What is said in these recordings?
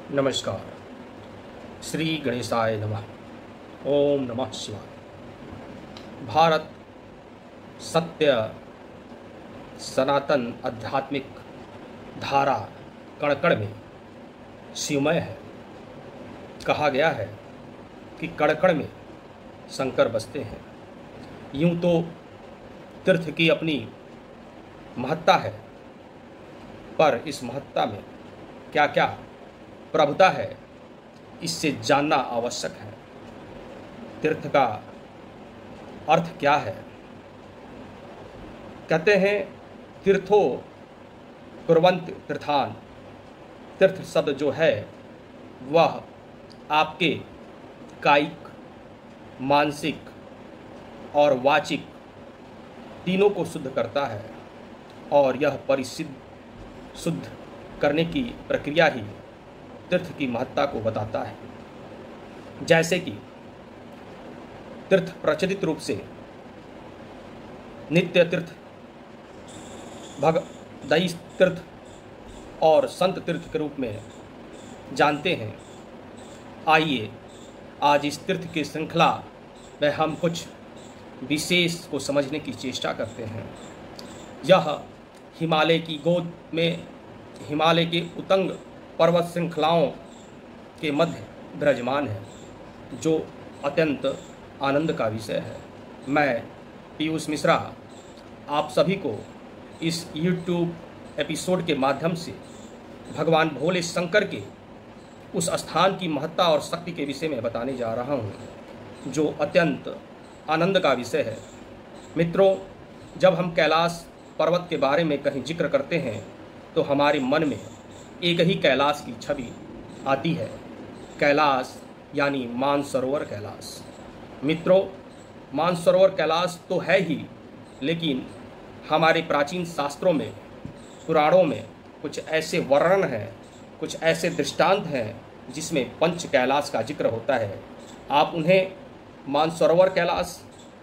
नमस्कार। श्री गणेशाय नमः। ओम नमः शिवाय। भारत सत्य सनातन आध्यात्मिक धारा कण कण में शिवमय है। कहा गया है कि कण कण में शंकर बसते हैं। यूं तो तीर्थ की अपनी महत्ता है, पर इस महत्ता में क्या क्या प्रभुता है, इससे जानना आवश्यक है। तीर्थ का अर्थ क्या है? कहते हैं तीर्थो कुर्वन्ति तीर्थान। तीर्थ शब्द जो है वह आपके कायिक, मानसिक और वाचिक तीनों को शुद्ध करता है, और यह परिसिद्ध शुद्ध करने की प्रक्रिया ही तीर्थ की महत्ता को बताता है। जैसे कि तीर्थ प्रचलित रूप से नित्य तीर्थ, भगदई तीर्थ और संत तीर्थ के रूप में जानते हैं। आइए आज इस तीर्थ की श्रृंखला में हम कुछ विशेष को समझने की चेष्टा करते हैं। यह हिमालय की गोद में, हिमालय के उतंग पर्वत श्रृंखलाओं के मध्य विराजमान है, जो अत्यंत आनंद का विषय है। मैं पीयूष मिश्रा आप सभी को इस YouTube एपिसोड के माध्यम से भगवान भोले शंकर के उस स्थान की महत्ता और शक्ति के विषय में बताने जा रहा हूँ, जो अत्यंत आनंद का विषय है। मित्रों, जब हम कैलाश पर्वत के बारे में कहीं जिक्र करते हैं तो हमारे मन में एक ही कैलाश की छवि आती है। कैलाश यानी मानसरोवर कैलाश। मित्रों, मानसरोवर कैलाश तो है ही, लेकिन हमारे प्राचीन शास्त्रों में, पुराणों में कुछ ऐसे वर्णन हैं, कुछ ऐसे दृष्टांत हैं जिसमें पंच कैलाश का जिक्र होता है। आप उन्हें मानसरोवर कैलाश,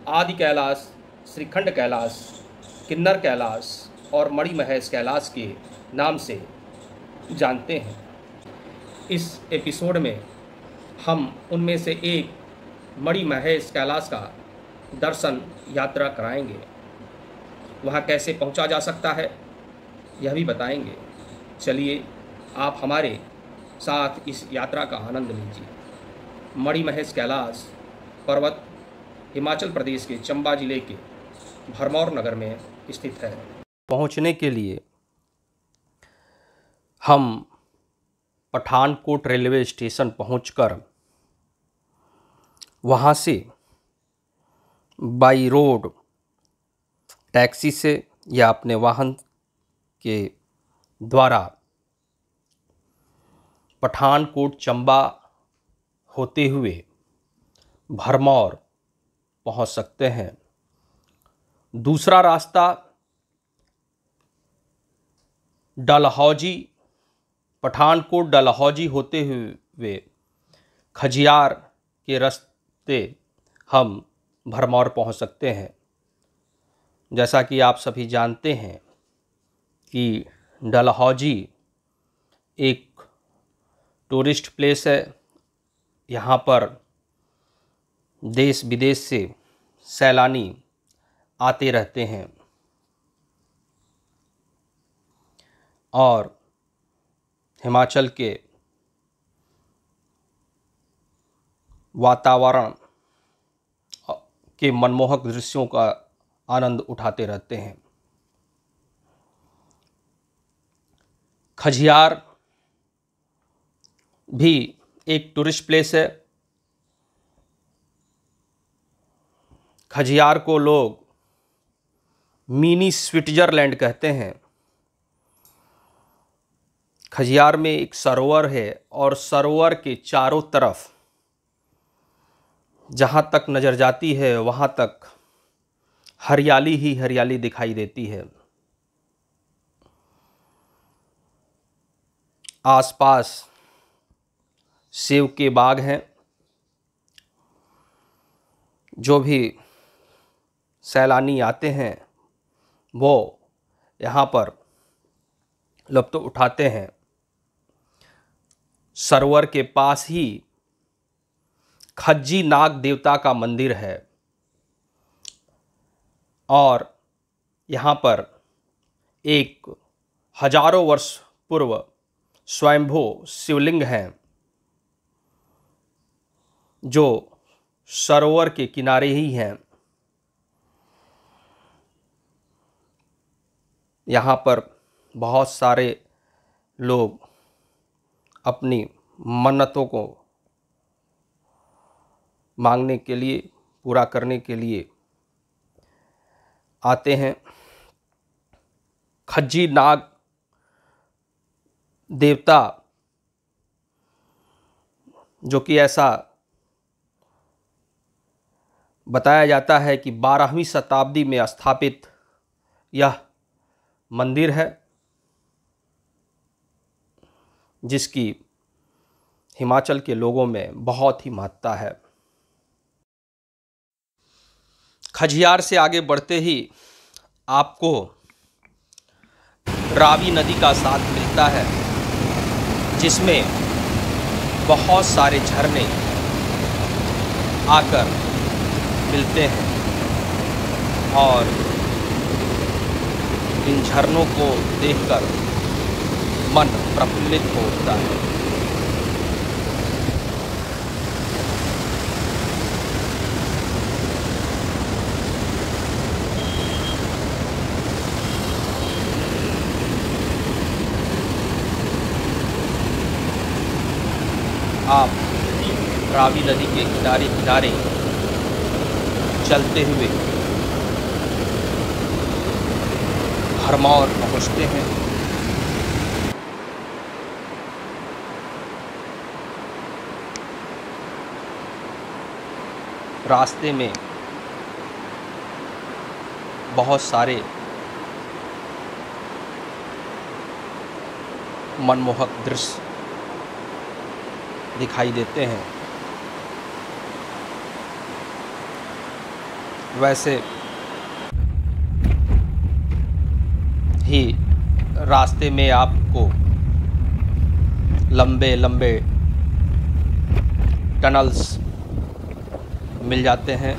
आदि कैलाश, श्रीखंड कैलाश, किन्नर कैलाश और मणिमहेश कैलाश के नाम से जानते हैं। इस एपिसोड में हम उनमें से एक मणिमहेश कैलाश का दर्शन यात्रा कराएंगे। वहाँ कैसे पहुँचा जा सकता है यह भी बताएंगे। चलिए आप हमारे साथ इस यात्रा का आनंद लीजिए। मणिमहेश कैलाश पर्वत हिमाचल प्रदेश के चंबा जिले के भरमौर नगर में स्थित है। पहुँचने के लिए हम पठानकोट रेलवे स्टेशन पहुंचकर वहां से बाई रोड टैक्सी से या अपने वाहन के द्वारा पठानकोट चंबा होते हुए भरमौर पहुंच सकते हैं। दूसरा रास्ता डलहौजी, पठानकोट डलहौजी होते हुए खजियार के रास्ते हम भरमौर पहुंच सकते हैं। जैसा कि आप सभी जानते हैं कि डलहौजी एक टूरिस्ट प्लेस है। यहाँ पर देश विदेश से सैलानी आते रहते हैं और हिमाचल के वातावरण के मनमोहक दृश्यों का आनंद उठाते रहते हैं। खजियार भी एक टूरिस्ट प्लेस है। खजियार को लोग मिनी स्विट्जरलैंड कहते हैं। खजियार में एक सरोवर है और सरोवर के चारों तरफ जहाँ तक नज़र जाती है वहाँ तक हरियाली ही हरियाली दिखाई देती है। आसपास सेब के बाग हैं। जो भी सैलानी आते हैं वो यहाँ पर लुत्फ़ उठाते हैं। सरोवर के पास ही खज्जी नाग देवता का मंदिर है और यहाँ पर एक हजारों वर्ष पूर्व स्वयंभू शिवलिंग हैं जो सरोवर के किनारे ही हैं। यहाँ पर बहुत सारे लोग अपनी मन्नतों को मांगने के लिए, पूरा करने के लिए आते हैं। खज्जी नाग देवता जो कि ऐसा बताया जाता है कि 12वीं शताब्दी में स्थापित यह मंदिर है, जिसकी हिमाचल के लोगों में बहुत ही महत्ता है। खजियार से आगे बढ़ते ही आपको रावी नदी का साथ मिलता है, जिसमें बहुत सारे झरने आकर मिलते हैं और इन झरनों को देखकर मन प्रफुल्लित हो उठता है। आप रावी नदी के किनारे किनारे चलते हुए भरमौर पहुँचते हैं। रास्ते में बहुत सारे मनमोहक दृश्य दिखाई देते हैं। वैसे ही रास्ते में आपको लंबे लंबे टनल्स मिल जाते हैं।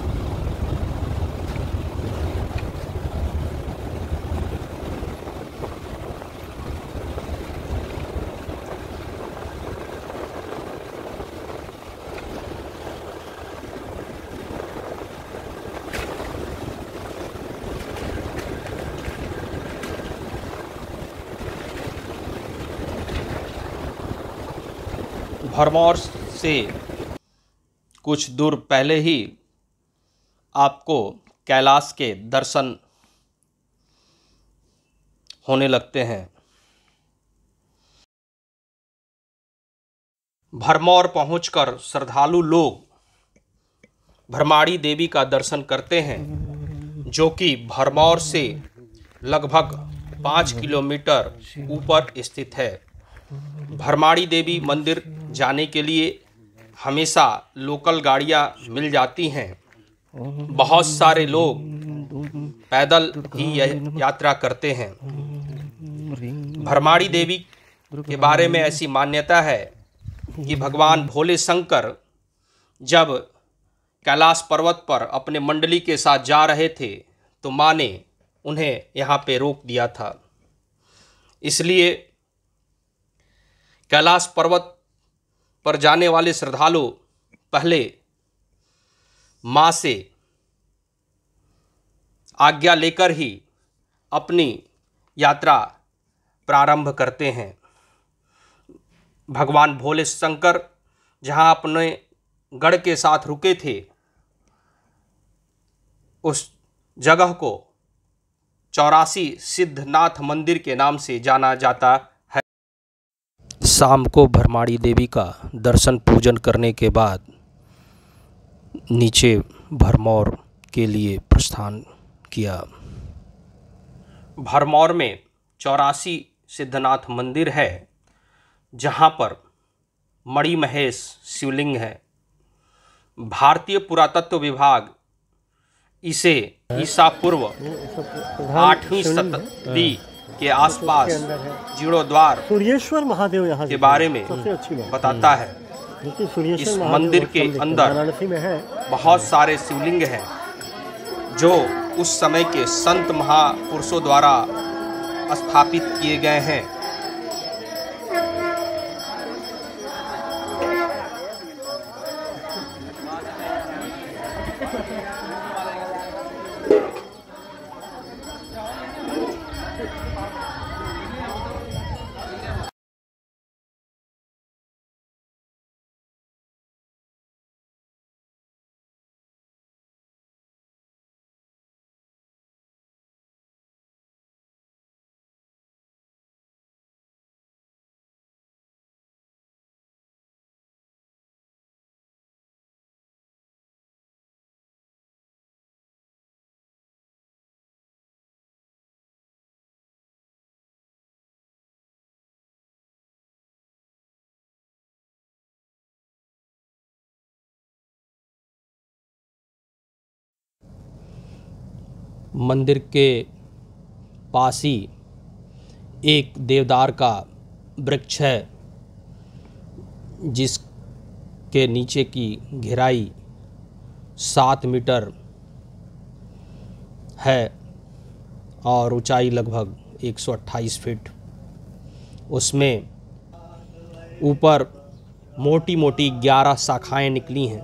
भरमौर से कुछ दूर पहले ही आपको कैलाश के दर्शन होने लगते हैं। भरमौर पहुंचकर श्रद्धालु लोग भरमाड़ी देवी का दर्शन करते हैं, जो कि भरमौर से लगभग 5 किलोमीटर ऊपर स्थित है। भरमाड़ी देवी मंदिर जाने के लिए हमेशा लोकल गाड़ियां मिल जाती हैं। बहुत सारे लोग पैदल ही यात्रा करते हैं। भरमाड़ी देवी के बारे में ऐसी मान्यता है कि भगवान भोले शंकर जब कैलाश पर्वत पर अपने मंडली के साथ जा रहे थे तो माँ ने उन्हें यहाँ पे रोक दिया था। इसलिए कैलाश पर्वत पर जाने वाले श्रद्धालु पहले माँ से आज्ञा लेकर ही अपनी यात्रा प्रारंभ करते हैं। भगवान भोले शंकर जहाँ अपने गढ़ के साथ रुके थे, उस जगह को 84 सिद्धनाथ मंदिर के नाम से जाना जाता है। शाम को भरमाड़ी देवी का दर्शन पूजन करने के बाद नीचे भरमौर के लिए प्रस्थान किया। भरमौर में 84 सिद्धनाथ मंदिर है, जहाँ पर मणि महेश शिवलिंग है। भारतीय पुरातत्व विभाग इसे ईसा पूर्व 8वीं शताब्दी के आसपास जीर्णोद्वार सूर्येश्वर महादेव यहाँ के बारे में बताता है। इस मंदिर के अंदर वाराणसी में है। बहुत सारे शिवलिंग हैं जो उस समय के संत महापुरुषों द्वारा स्थापित किए गए हैं। मंदिर के पास ही एक देवदार का वृक्ष है जिसके नीचे की गहराई 7 मीटर है और ऊंचाई लगभग 128 फीट। उसमें ऊपर मोटी मोटी 11 शाखाएं निकली हैं।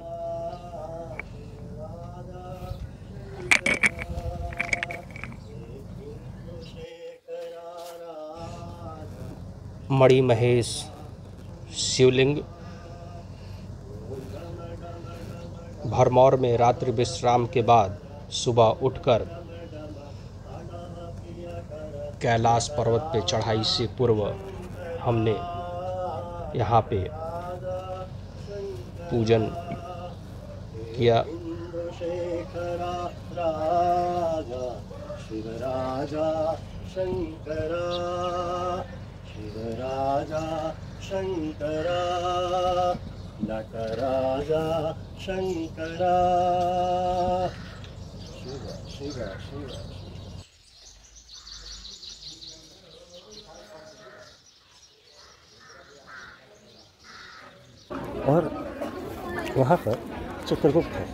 मणि महेश शिवलिंग भरमौर में रात्रि विश्राम के बाद सुबह उठकर कैलाश पर्वत पे चढ़ाई से पूर्व हमने यहाँ पे पूजन किया। शिवराजा शंकरा नटराजा शंकरा शिव शिव शिव। और वहाँ पर चित्रगुप्त है।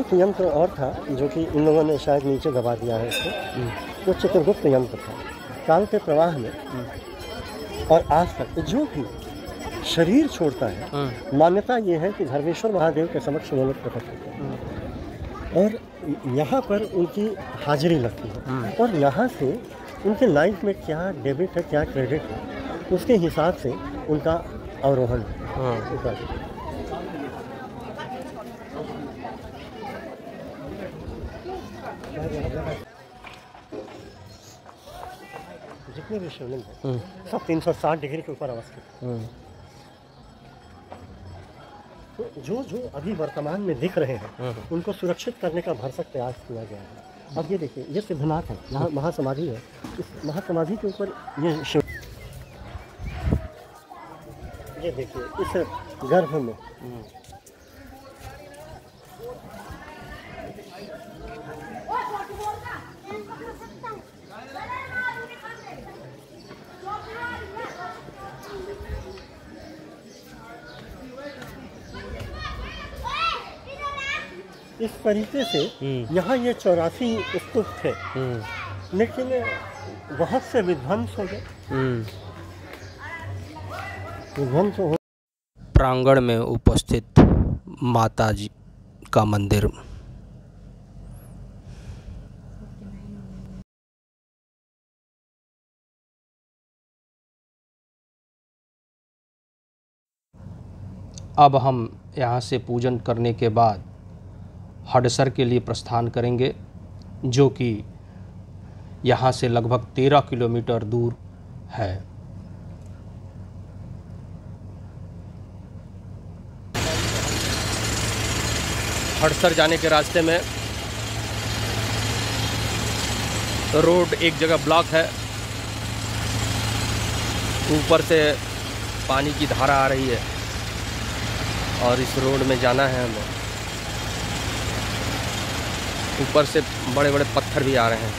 एक यंत्र और था जो कि इन लोगों ने शायद नीचे दबा दिया है इसको, वो चित्रगुप्त यंत्र था। काल के प्रवाह में और आज तक जो भी शरीर छोड़ता है, मान्यता ये है कि धर्मेश्वर महादेव के समक्ष वो लोग प्रकट होते हैं और यहाँ पर उनकी हाजिरी लगती है और यहाँ से उनके लाइफ में क्या डेबिट है क्या क्रेडिट है उसके हिसाब से उनका अवरोहण है। जितने भी शिवलिंग हैं सब 360 डिग्री के ऊपर अवस्थित हैं। तो जो जो अभी वर्तमान में दिख रहे हैं उनको सुरक्षित करने का भरसक प्रयास किया गया है। अब ये देखिए, ये सिद्धनाथ है, यहाँ महासमाधि है। इस महासमाधि के ऊपर ये शिव, ये देखिए इस गर्भ में इस तरीके से यहाँ ये 84 स्तूप थे, लेकिन बहुत से विध्वंस हो गए। विध्वंस हो प्रांगण में उपस्थित माता जी का मंदिर। अब हम यहाँ से पूजन करने के बाद हडसर के लिए प्रस्थान करेंगे, जो कि यहाँ से लगभग 13 किलोमीटर दूर है। हडसर जाने के रास्ते में रोड एक जगह ब्लॉक है, ऊपर से पानी की धारा आ रही है और इस रोड में जाना है हमें। ऊपर से बड़े बड़े पत्थर भी आ रहे हैं।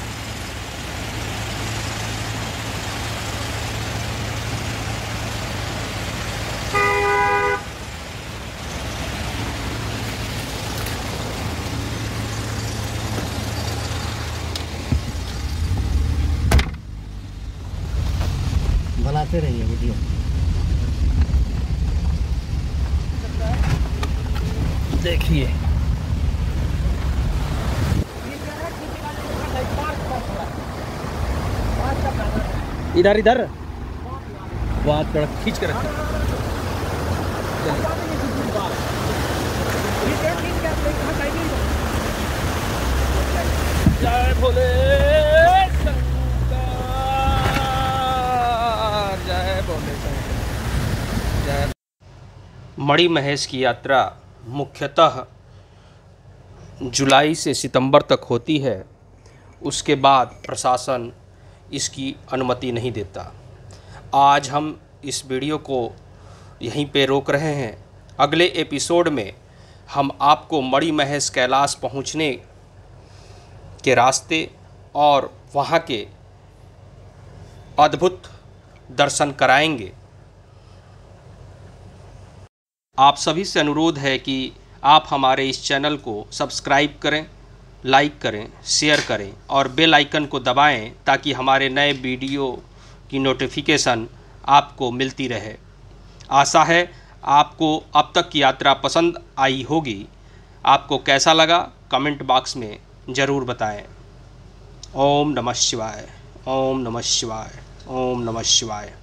देखते रहिए वीडियो। देखिए इधर इधर वहाँ थोड़ा खींच कर रखें। जय भोले शंकर, जय भोले शंकर, जय। मणि महेश की यात्रा मुख्यतः जुलाई से सितंबर तक होती है। उसके बाद प्रशासन इसकी अनुमति नहीं देता। आज हम इस वीडियो को यहीं पे रोक रहे हैं। अगले एपिसोड में हम आपको मणि महेश कैलाश पहुंचने के रास्ते और वहाँ के अद्भुत दर्शन कराएंगे। आप सभी से अनुरोध है कि आप हमारे इस चैनल को सब्सक्राइब करें, लाइक करें, शेयर करें और बेल आइकन को दबाएं ताकि हमारे नए वीडियो की नोटिफिकेशन आपको मिलती रहे। आशा है आपको अब तक की यात्रा पसंद आई होगी। आपको कैसा लगा कमेंट बॉक्स में ज़रूर बताएं। ओम नमः शिवाय, ओम नमः शिवाय, ओम नमः शिवाय।